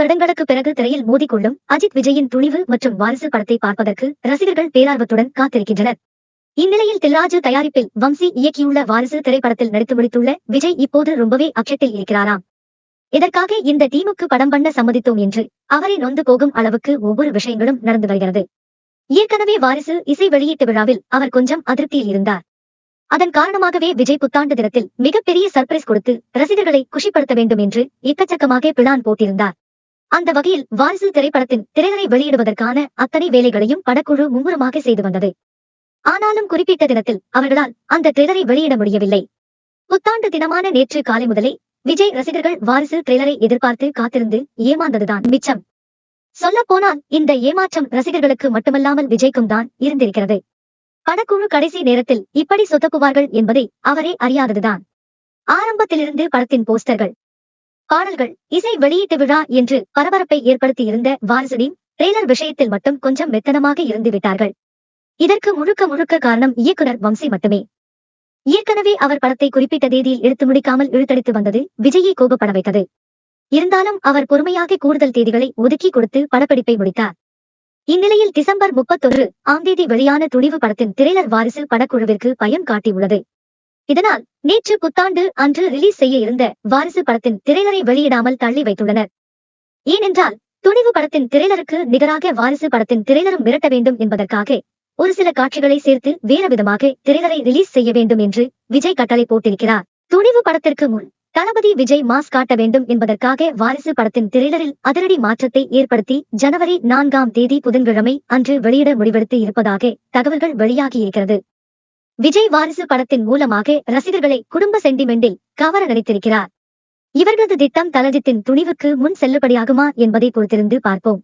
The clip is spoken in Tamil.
வருடங்களுக்கு பிறகு திரையில் மோதிக்கொள்ளும் அஜித் விஜயின் துணிவு மற்றும் வாரிசு படத்தை பார்ப்பதற்கு ரசிகர்கள் பேரார்வத்துடன் காத்திருக்கின்றனர். இந்நிலையில் தில்ராஜு தயாரிப்பில் வம்சி இயக்கியுள்ள வாரிசு திரைப்படத்தில் நடித்து முடித்துள்ள விஜய் இப்போது ரொம்பவே அப்செட்டில் இருக்கிறாராம். இதற்காக இந்த டீமுக்கு படம் பண்ண சம்மதித்தோம் என்று அவரை நொந்து போகும் அளவுக்கு ஒவ்வொரு விஷயங்களும் நடந்து வருகிறது. ஏற்கனவே வாரிசு இசை வெளியீட்டு விழாவில் அவர் கொஞ்சம் அதிருப்தியில் இருந்தார். அதன் காரணமாகவே விஜய் புத்தாண்டு தினத்தில் மிகப்பெரிய சர்ப்ரைஸ் கொடுத்து ரசிகர்களை குஷிப்படுத்த வேண்டும் என்று எக்கச்சக்கமாக பிளான் போட்டிருந்தார். அந்த வகையில் வாரிசு திரைப்படத்தின் திரையரை வெளியிடுவதற்கான அத்தனை வேலைகளையும் படக்குழு மும்முரமாக செய்து வந்தது. ஆனாலும் குறிப்பிட்ட தினத்தில் அவர்களால் அந்த ட்ரெய்லரை வெளியிட முடியவில்லை. புத்தாண்டு தினமான நேற்று காலை முதலே விஜய் ரசிகர்கள் வாரிசு ட்ரெய்லரை எதிர்பார்த்து காத்திருந்து ஏமாந்ததுதான் மிச்சம். சொல்ல போனால் இந்த ஏமாற்றம் ரசிகர்களுக்கு மட்டுமல்லாமல் விஜய்க்கும் தான் இருந்திருக்கிறது. படக்குழு கடைசி நேரத்தில் இப்படி சொதப்புவார்கள் என்பதை அவரே அறியாததுதான். ஆரம்பத்திலிருந்து படத்தின் போஸ்டர்கள், பாடல்கள், இசை வெளியீட்டு விழா என்று பரபரப்பை ஏற்படுத்தி இருந்த வாரிசுவின் ட்ரெய்லர் விஷயத்தில் மட்டும் கொஞ்சம் மெத்தனமாக இருந்து விட்டார்கள். இதற்கு முழுக்க முழுக்க காரணம் இயக்குனர் வம்சி மட்டுமே. ஏற்கனவே அவர் படத்தை குறிப்பிட்ட தேதியில் எடுத்து முடிக்காமல் இழுத்தடித்து வந்தது விஜயை கோபப்பட வைத்தது. இருந்தாலும் அவர் பொறுமையாக கூடுதல் தேதிகளை ஒதுக்கி கொடுத்து படப்பிடிப்பை முடித்தார். இந்நிலையில் டிசம்பர் 31 ஆம் தேதி வெளியான துணிவு படத்தின் திரையர் வாரிசு படக்குழுவிற்கு பயம் காட்டியுள்ளது. இதனால் நேற்று புத்தாண்டு அன்று ரிலீஸ் செய்ய இருந்த வாரிசு படத்தின் திரையரை வெளியிடாமல் தள்ளி வைத்துள்ளனர். ஏனென்றால் துணிவு படத்தின் திரையருக்கு நிகராக வாரிசு படத்தின் திரையரும் மிரட்ட வேண்டும் என்பதற்காக ஒரு சில காட்சிகளை சேர்த்து வேறு விதமாக திரையரை ரிலீஸ் செய்ய வேண்டும் என்று விஜய் கட்டளை போட்டிருக்கிறார். துணிவு படத்திற்கு முன் தளபதி விஜய் மாஸ் காட்ட வேண்டும் என்பதற்காக வாரிசு படத்தின் திரையரில் அதிரடி மாற்றத்தை ஏற்படுத்தி ஜனவரி 4ஆம் தேதி புதன்கிழமை அன்று வெளியிட முடிவெடுத்து இருப்பதாக தகவல்கள் வெளியாகியிருக்கிறது. விஜய் வாரிசு படத்தின் மூலமாக ரசிகர்களை குடும்ப சென்டிமெண்டில் கவர நினைத்திருக்கிறார். இவர்களது திட்டம் தளபதியின் துணிவுக்கு முன் செல்லுபடியாகுமா என்பதை பொறுத்திருந்து பார்ப்போம்.